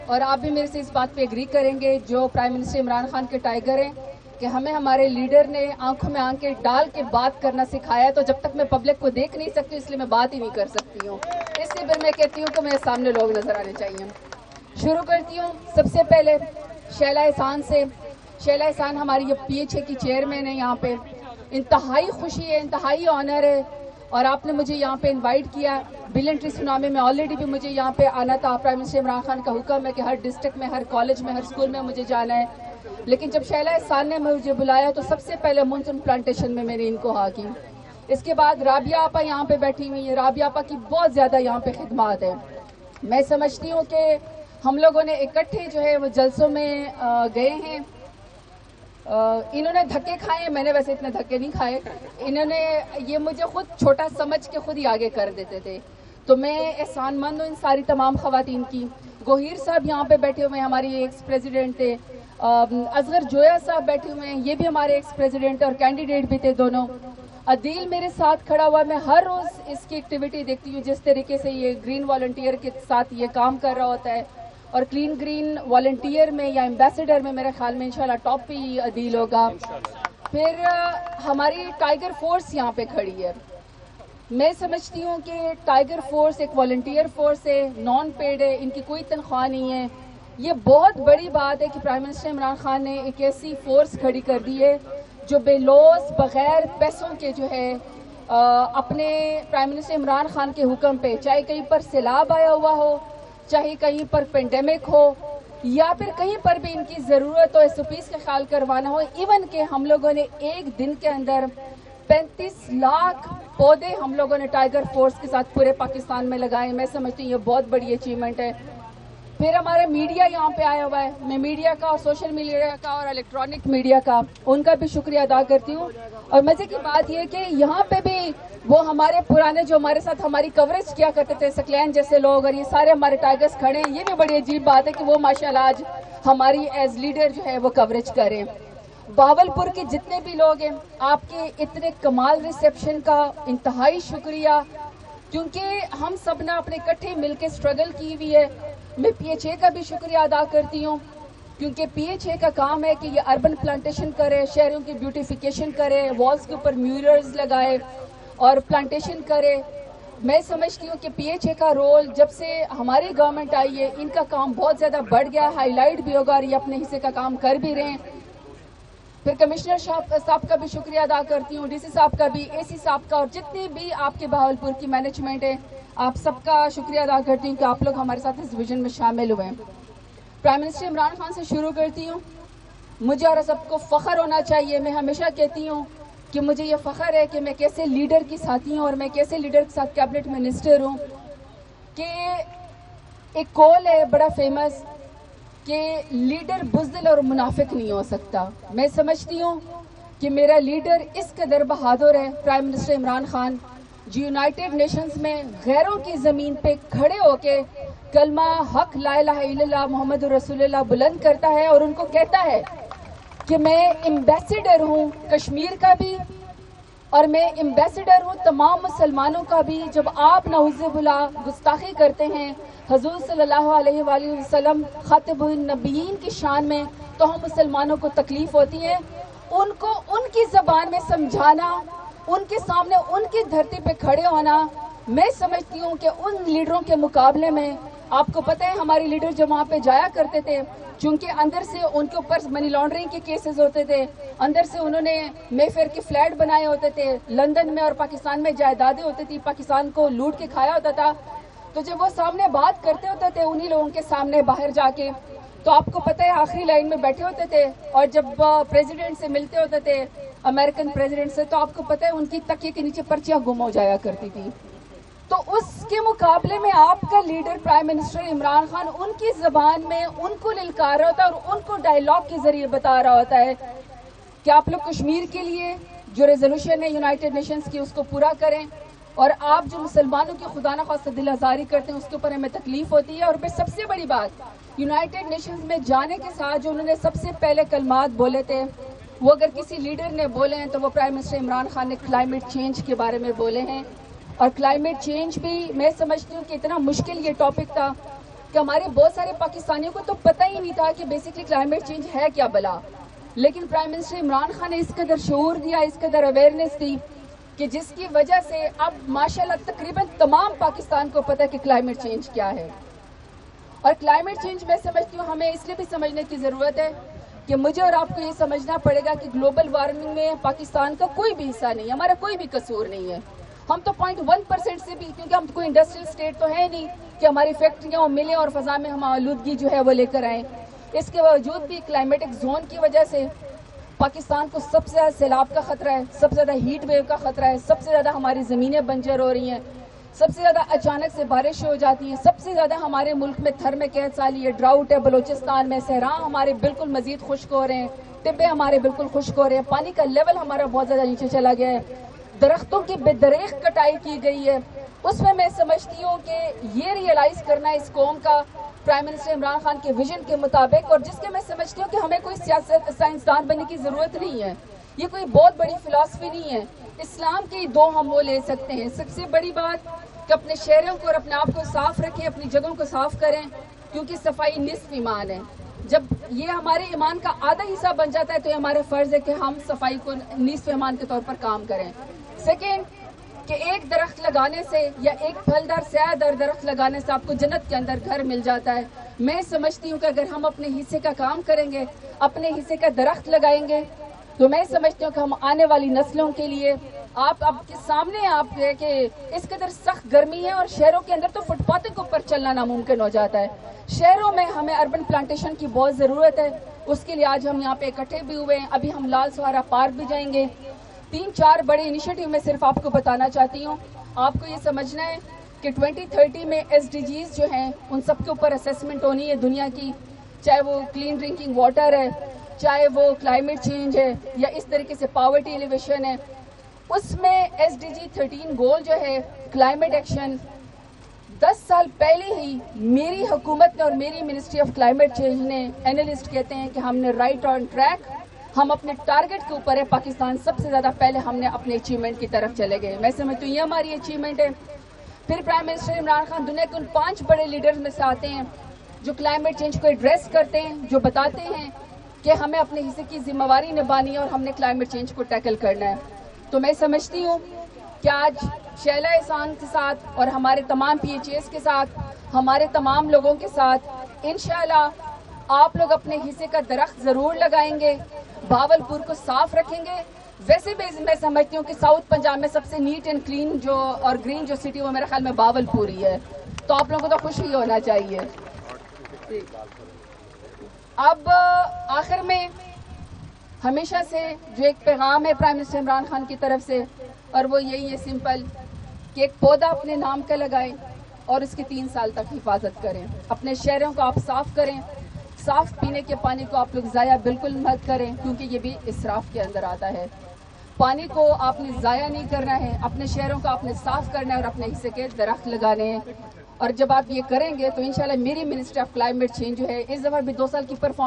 اور آپ بھی میرے سے اس بات پہ ایگری کریں گے جو پرائم منسٹر عمران خان کے ٹائیگر ہیں کہ ہمیں ہمارے لیڈر نے آنکھوں میں آنکھیں ڈال کے بات کرنا سکھایا ہے. تو جب تک میں پبلک کو دیکھ نہیں سکتی اس لیے میں بات ہی نہیں کر سکتی ہوں. اس لیے پھر میں کہتی ہوں کہ میرے سامنے لوگ نظر آنے چاہیے. شروع کرتی ہوں سب سے پہلے شیلا احسان سے. شیلا احسان ہماری پی ایچ اے کی چیئرمین ہے. یہاں پہ انتہائی خوشی ہے, انتہائی آنر ہے, اور آپ نے مجھے یہاں پہ انوائٹ کیا. بل اینڈ ٹری سونامی میں آلریڈی بھی مجھے یہاں پہ آنا تھا. پرائم منسٹر عمران خان کا حکم ہے کہ ہر ڈسٹرکٹ میں, ہر کالج میں, ہر اسکول میں مجھے جانا ہے. لیکن جب شیلا احسان نے مجھے بلایا تو سب سے پہلے مونسون پلانٹیشن میں میں نے ان کو ہاں کی. اس کے بعد رابعہ آپا یہاں پہ بیٹھی ہوئی ہیں. رابعہ آپا کی بہت زیادہ یہاں پہ خدمات ہیں. میں سمجھتی ہوں کہ ہم لوگوں نے اکٹھے جو ہے وہ جلسوں میں گئے ہیں. انہوں نے دھکے کھائے, میں نے ویسے اتنے دھکے نہیں کھائے. انہوں نے یہ مجھے خود چھوٹا سمجھ کے خود ہی آگے کر دیتے تھے. تو میں احسان مند ہوں ان ساری تمام خواتین کی. گوہیر صاحب یہاں پہ بیٹھے ہوئے ہیں, ہماری ایکس پریزیڈنٹ تھے. اصغر جویا صاحب بیٹھے ہوئے ہیں, یہ بھی ہمارے ایکس پریزیڈنٹ اور کینڈیڈیٹ بھی تھے دونوں. عدیل میرے ساتھ کھڑا ہوا. میں ہر روز اس کی ایکٹیویٹی دیکھتی ہوں, جس طریقے سے یہ گرین والنٹیئر کے ساتھ یہ کام کر رہا ہوتا ہے. اور کلین گرین والنٹیئر میں یا ایمبیسیڈر میں میرے خیال میں انشاءاللہ ٹاپ پہ ہی عدیل ہوگا. پھر ہماری ٹائیگر فورس یہاں پہ کھڑی ہے. میں سمجھتی ہوں کہ ٹائیگر فورس ایک والنٹیئر فورس ہے, نان پیڈ ہے, ان کی کوئی تنخواہ نہیں ہے. یہ بہت بڑی بات ہے کہ پرائم منسٹر عمران خان نے ایک ایسی فورس کھڑی کر دی ہے جو بے لوث بغیر پیسوں کے جو ہے اپنے پرائم منسٹر عمران خان کے حکم پہ, چاہے کہیں پر سیلاب آیا ہوا ہو, چاہے کہیں پر پینڈیمک ہو, یا پھر کہیں پر بھی ان کی ضرورت ہو, ایس او پیز کا خیال کروانا ہو. ایون کہ ہم لوگوں نے ایک دن کے اندر 35 لاکھ پودے ہم لوگوں نے ٹائیگر فورس کے ساتھ پورے پاکستان میں لگائے. میں سمجھتی ہوں یہ بہت بڑی اچیومنٹ ہے. پھر ہمارا میڈیا یہاں پہ آیا ہوا ہے. میں میڈیا کا, سوشل میڈیا کا اور الیکٹرانک میڈیا کا, ان کا بھی شکریہ ادا کرتی ہوں. اور مزے کی بات یہ کہ یہاں پہ بھی وہ ہمارے پرانے جو ہمارے ساتھ ہماری کوریج کیا کرتے تھے, سکلین جیسے لوگ, اور یہ سارے ہمارے ٹائیگرز کھڑے ہیں. یہ بھی بڑی عجیب بات ہے کہ وہ ماشاءاللہ آج ہماری ایز لیڈر جو ہے وہ کوریج کریں. باولپور کے جتنے بھی لوگ ہیں, آپ کے اتنے کمال ریسیپشن کا انتہائی شکریہ, کیونکہ ہم سب نے اپنے اکٹھے مل کے اسٹرگل کی ہوئی ہے. میں پی ایچ اے کا بھی شکریہ ادا کرتی ہوں, کیونکہ پی ایچ اے کا کام ہے کہ یہ اربن پلانٹیشن کرے, شہروں کی بیوٹیفیکیشن کرے, والز کے اوپر میوررز لگائے اور پلانٹیشن کرے. میں سمجھتی ہوں کہ پی ایچ اے کا رول جب سے ہماری گورنمنٹ آئی ہے, ان کا کام بہت زیادہ بڑھ گیا, ہائی لائٹ بھی ہوگا, اور یہ اپنے حصے کا کام کر بھی رہے ہیں. پھر کمشنر صاحب کا بھی شکریہ ادا کرتی ہوں, ڈی سی صاحب کا بھی, اے سی صاحب کا, اور جتنی بھی آپ کے بہاولپور کی مینجمنٹ ہے, آپ سب کا شکریہ ادا کرتی ہوں کہ آپ لوگ ہمارے ساتھ اس ویژن میں شامل ہوئے ہیں. پرائم منسٹر عمران خان سے شروع کرتی ہوں. مجھے اور سب کو فخر ہونا چاہیے. میں ہمیشہ کہتی ہوں کہ مجھے یہ فخر ہے کہ میں کیسے لیڈر کی ساتھی ہوں, اور میں کیسے لیڈر کے ساتھ کیبنٹ منسٹر ہوں. کہ ایک کول ہے بڑا فیمس کہ لیڈر بزدل اور منافق نہیں ہو سکتا. میں سمجھتی ہوں کہ میرا لیڈر اس قدر بہادر ہے, پرائم منسٹر عمران خان, جو یونائٹڈ نیشنز میں غیروں کی زمین پہ کھڑے ہو کے کلمہ حق لا الہ الا اللہ محمد رسول اللہ بلند کرتا ہے, اور ان کو کہتا ہے کہ میں ایمبیسیڈر ہوں کشمیر کا بھی, اور میں ایمبیسیڈر ہوں تمام مسلمانوں کا بھی. جب آپ نعوذ باللہ گستاخی کرتے ہیں حضور صلی اللہ علیہ وآلہ وسلم خاتم النبیین کی شان میں, تو ہم مسلمانوں کو تکلیف ہوتی ہے. ان کو ان کی زبان میں سمجھانا, ان کے سامنے ان کی دھرتی پہ کھڑے ہونا, میں سمجھتی ہوں کہ ان لیڈروں کے مقابلے میں, آپ کو پتہ ہے ہمارے لیڈر جب وہاں پہ جایا کرتے تھے, چونکہ اندر سے ان کے اوپر منی لانڈرنگ کے کیسز ہوتے تھے, اندر سے انہوں نے مے فیئر کے فلیٹ بنائے ہوتے تھے, لندن میں اور پاکستان میں جائیدادیں ہوتی تھی, پاکستان کو لوٹ کے کھایا ہوتا تھا. تو جب وہ سامنے بات کرتے ہوتے تھے انہی لوگوں کے سامنے باہر جا کے, تو آپ کو پتہ ہے آخری لائن میں بیٹھے ہوتے تھے, اور جب پریزیڈنٹ سے ملتے ہوتے تھے, امریکن پریزیڈنٹ سے, تو آپ کو پتہ ہے ان کی تکیے کے نیچے پرچیاں گم ہو جایا کرتی تھی. تو اس کے مقابلے میں آپ کا leader prime minister Imran Khan ان کی زبان میں ان کو للکار رہا ہوتا ہے, اور ان کو ڈائیلاگ کے ذریعے بتا رہا ہوتا ہے کہ آپ لوگ کشمیر کے لیے جو ریزولوشن ہے یونائٹڈ نیشنز کی اس کو پورا کریں, اور آپ جو مسلمانوں کی خدا نخواستہ دل آزاری کرتے ہیں اس کے اوپر ہمیں تکلیف ہوتی ہے. اور پھر سب سے بڑی بات, یونائٹڈ نیشنز میں جانے کے ساتھ جو انہوں نے سب سے پہلے کلمات بولے تھے, وہ اگر کسی لیڈر نے بولے ہیں تو وہ پرائم منسٹر عمران خان نے کلائمیٹ چینج کے بارے میں بولے ہیں. اور کلائمیٹ چینج بھی میں سمجھتی ہوں کہ اتنا مشکل یہ ٹاپک تھا کہ ہمارے بہت سارے پاکستانیوں کو تو پتہ ہی نہیں تھا کہ بیسکلی کلائمیٹ چینج ہے کیا بلا، لیکن پرائم منسٹر عمران خان نے اس قدر شعور دیا، اس قدر اویئرنیس دی کہ جس کی وجہ سے اب ماشاءاللہ تقریباً تمام پاکستان کو پتہ ہے کہ کلائمیٹ چینج کیا ہے۔ اور کلائمیٹ چینج میں سمجھتی ہوں ہمیں اس لیے بھی سمجھنے کی ضرورت ہے کہ مجھے اور آپ کو یہ سمجھنا پڑے گا کہ گلوبل وارمنگ میں پاکستان کا کوئی بھی حصہ نہیں ہے، ہمارا کوئی بھی قصور نہیں ہے۔ ہم تو 0.1% سے بھی، کیونکہ ہم کوئی انڈسٹریل اسٹیٹ تو ہے نہیں کہ ہماری فیکٹریاں اور ملیں اور فضا میں ہم آلودگی جو ہے وہ لے کر آئیں۔ اس کے باوجود بھی کلائمیٹک زون کی وجہ سے پاکستان کو سب سے زیادہ سیلاب کا خطرہ ہے، سب سے زیادہ ہیٹ ویو کا خطرہ ہے، سب سے زیادہ ہماری زمینیں بنجر ہو رہی ہیں، سب سے زیادہ اچانک سے بارش ہو جاتی ہیں، سب سے زیادہ ہمارے ملک میں تھر میں قحط سالی ہے، ڈراؤٹ ہے، بلوچستان میں صحرا ہمارے بالکل مزید خشک ہو رہے ہیں، ٹبے ہمارے بالکل خشک ہو رہے ہیں، پانی کا لیول ہمارا بہت زیادہ نیچے چلا گیا ہے، درختوں کی بے دریغ کٹائی کی گئی ہے۔ اس میں سمجھتی ہوں کہ یہ ریئلائز کرنا اس قوم کا پرائم منسٹر عمران خان کے ویژن کے مطابق، اور جس کے میں سمجھتی ہوں کہ ہمیں کوئی سائنسدان بننے کی ضرورت نہیں ہے، یہ کوئی بہت بڑی فلسفی نہیں ہے، اسلام کے دو ہم وہ لے سکتے ہیں۔ سب سے بڑی بات کہ اپنے شہروں کو اور اپنے آپ کو صاف رکھیں، اپنی جگہوں کو صاف کریں، کیونکہ صفائی نصف ایمان ہے۔ جب یہ ہمارے ایمان کا آدھا حصہ بن جاتا ہے تو یہ ہمارا فرض ہے کہ ہم صفائی کو نصف ایمان کے طور پر کام کریں۔ سیکنڈ، کہ ایک درخت لگانے سے یا ایک پھلدار سایہ دار درخت لگانے سے آپ کو جنت کے اندر گھر مل جاتا ہے۔ میں سمجھتی ہوں کہ اگر ہم اپنے حصے کا کام کریں گے، اپنے حصے کا درخت لگائیں گے، تو میں سمجھتی ہوں کہ ہم آنے والی نسلوں کے لیے آپ اب کے سامنے آپ ہے کہ اس قدر سخت گرمی ہے، اور شہروں کے اندر تو فٹ پاتھوں کے اوپر چلنا ناممکن ہو جاتا ہے۔ شہروں میں ہمیں اربن پلانٹیشن کی بہت ضرورت ہے، اس کے لیے آج ہم یہاں پہ اکٹھے بھی ہوئے ہیں۔ ابھی ہم لال سہارا پارک بھی جائیں گے۔ 3-4 بڑے انیشیٹو میں صرف آپ کو بتانا چاہتی ہوں۔ آپ کو یہ سمجھنا ہے کہ 2030 میں SDGs جو ہیں ان سب کے اوپر اسیسمنٹ ہونی ہے دنیا کی، چاہے وہ کلین ڈرنکنگ واٹر ہے، چاہے وہ کلائمیٹ چینج ہے، یا اس طریقے سے پاورٹی ایلیویشن ہے۔ اس میں SDG 13 گول جو ہے کلائمیٹ ایکشن، 10 سال پہلے ہی میری حکومت نے اور میری منسٹری آف کلائمیٹ چینج نے، اینالسٹ کہتے ہیں کہ ہم نے رائٹ آن ٹریک، ہم اپنے ٹارگٹ کے اوپر ہے۔ پاکستان سب سے زیادہ پہلے ہم نے اپنے اچیومنٹ کی طرف چلے گئے۔ میں سمجھتی ہوں یہ ہماری اچیومنٹ ہے۔ پھر پرائم منسٹر عمران خان دنیا کے ان 5 بڑے لیڈرز میں سے آتے ہیں جو کلائمیٹ چینج کو ایڈریس کرتے ہیں، جو بتاتے ہیں کہ ہمیں اپنے حصے کی ذمہ واری نبھانی ہے اور ہم نے کلائمیٹ چینج کو ٹیکل کرنا ہے۔ تو میں سمجھتی ہوں کہ آج شیلا احسان کے ساتھ اور ہمارے تمام PHAs کے ساتھ، ہمارے تمام لوگوں کے ساتھ انشاءاللہ آپ لوگ اپنے حصے کا درخت ضرور لگائیں گے، بھاولپور کو صاف رکھیں گے۔ ویسے بھی میں سمجھتی ہوں کہ ساؤتھ پنجاب میں سب سے نیٹ اینڈ کلین جو اور گرین جو سٹی وہ میرے خیال میں بھاولپور ہی ہے، تو آپ لوگوں کو تو خوشی ہونا چاہیے۔ اب آخر میں ہمیشہ سے جو ایک پیغام ہے پرائم منسٹر عمران خان کی طرف سے، اور وہ یہی ہے سمپل، کہ ایک پودا اپنے نام کا لگائیں اور اس کی 3 سال تک حفاظت کریں۔ اپنے شہروں کو آپ صاف کریں، صاف پینے کے پانی کو آپ لوگ ضائع بالکل مت کریں، کیونکہ یہ بھی اسراف کے اندر آتا ہے۔ پانی کو آپ نے ضائع نہیں کرنا ہے، اپنے شہروں کو آپ نے صاف کرنا ہے اور اپنے حصے کے درخت لگانے ہیں۔ اور جب آپ یہ کریں گے تو انشاءاللہ میری منسٹری آف کلائمیٹ چینج جو ہے اس دفعہ بھی 2 سال کی پرفارمنس